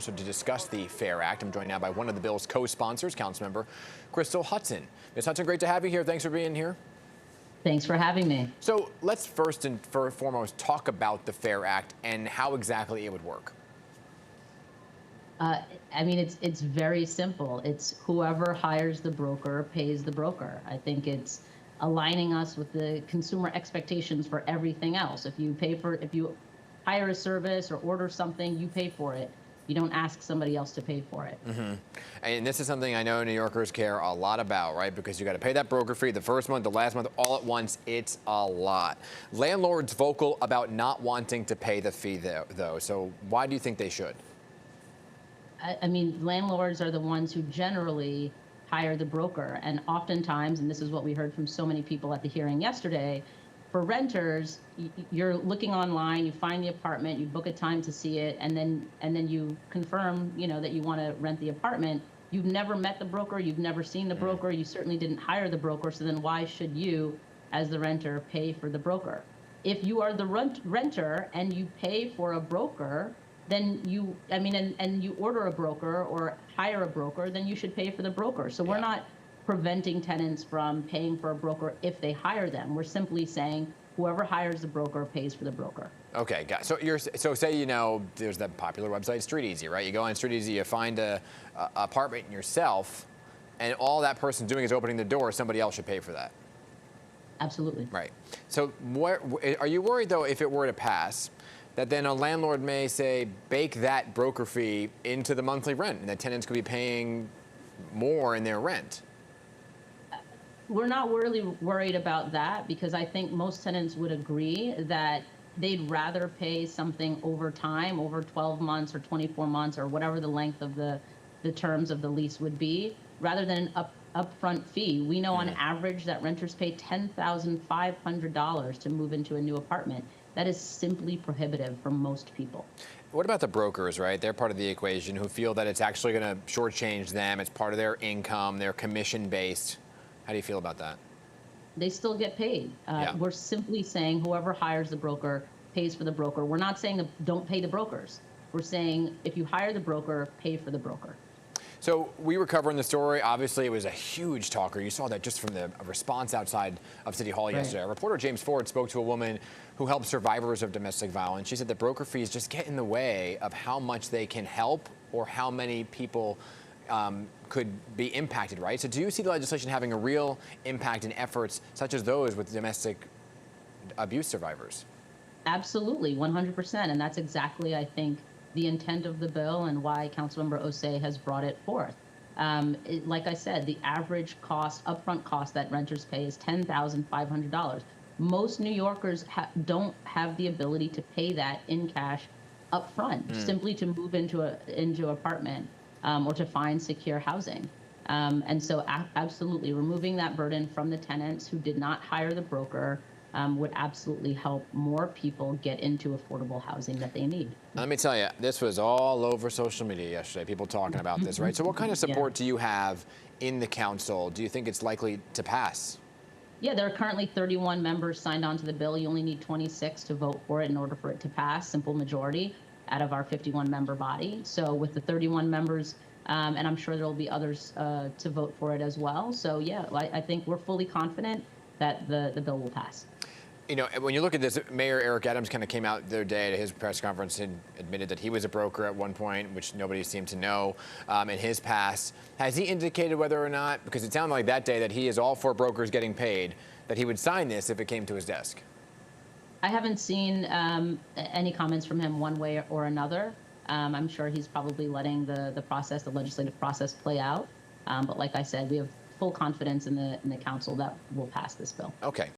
So to discuss the FAIR Act, I'm joined now by one of the bill's co-sponsors, Council Member Crystal Hudson. Ms. Hudson, great to have you here. Thanks for being here. Thanks for having me. So let's first and foremost talk about the FAIR Act and how exactly it would work. I mean, it's very simple. It's whoever hires the broker pays the broker. I think it's aligning us with the consumer expectations for everything else. If you hire a service or order something, you pay for it. You don't ask somebody else to pay for it. Mm-hmm. And this is something I know New Yorkers care a lot about, right? Because you got to pay that broker fee the first month, the last month, all at once. It's a lot. Landlords vocal about not wanting to pay the fee, though. So why do you think they should? I mean, landlords are the ones who generally hire the broker. And oftentimes, and this is what we heard from so many people at the hearing yesterday, for renters, you're looking online, you find the apartment, you book a time to see it, and then you confirm, that you want to rent the apartment. You've never met the broker, you've never seen the broker, you certainly didn't hire the broker, so then why should you, as the renter, pay for the broker? If you are the renter and you pay for a broker, then and you order a broker or hire a broker, then you should pay for the broker. So we're not preventing tenants from paying for a broker if they hire them. We're simply saying whoever hires the broker pays for the broker. Okay, got it. So say there's that popular website StreetEasy, right? You go on StreetEasy, you find a apartment yourself, and all that person's doing is opening the door. Somebody else should pay for that. Absolutely. Right. So are you worried though, if it were to pass, that then a landlord may say bake that broker fee into the monthly rent, and that tenants could be paying more in their rent? We're not really worried about that, because I think most tenants would agree that they'd rather pay something over time, over 12 months or 24 months or whatever the length of the terms of the lease would be, rather than an upfront fee. We know on average that renters pay $10,500 to move into a new apartment. That is simply prohibitive for most people. What about the brokers, right? They're part of the equation, who feel that it's actually going to shortchange them. It's part of their income. They're commission-based. How do you feel about that? They still get paid. We're simply saying whoever hires the broker pays for the broker. We're not saying don't pay the brokers. We're saying if you hire the broker, pay for the broker. So we were covering the story. Obviously, it was a huge talker. You saw that just from the response outside of City Hall yesterday. Reporter James Ford spoke to a woman who helps survivors of domestic violence. She said that broker fees just get in the way of how much they can help or how many people could be impacted, right? So do you see the legislation having a real impact in efforts such as those with domestic abuse survivors? Absolutely, 100%. And that's exactly, I think, the intent of the bill and why Councilmember Osei has brought it forth. Like I said, the average upfront cost that renters pay is $10,500. Most New Yorkers don't have the ability to pay that in cash upfront, simply to move into an apartment or to find secure housing. And so absolutely removing that burden from the tenants who did not hire the broker would absolutely help more people get into affordable housing that they need. Let me tell you, this was all over social media yesterday, people talking about this, right? So what kind of support do you have in the council? Do you think it's likely to pass? Yeah, there are currently 31 members signed on to the bill. You only need 26 to vote for it in order for it to pass, simple majority out of our 51-member body. So with the 31 members, and I'm sure there will be others to vote for it as well. So yeah, I think we're fully confident that the bill will pass. When you look at this, Mayor Eric Adams kind of came out the other day at his press conference and admitted that he was a broker at one point, which nobody seemed to know in his past. Has he indicated whether or not, because it sounded like that day that he is all for brokers getting paid, that he would sign this if it came to his desk? I haven't seen any comments from him one way or another. I'm sure he's probably letting the legislative process play out. But like I said, we have full confidence in the council that will pass this bill. Okay.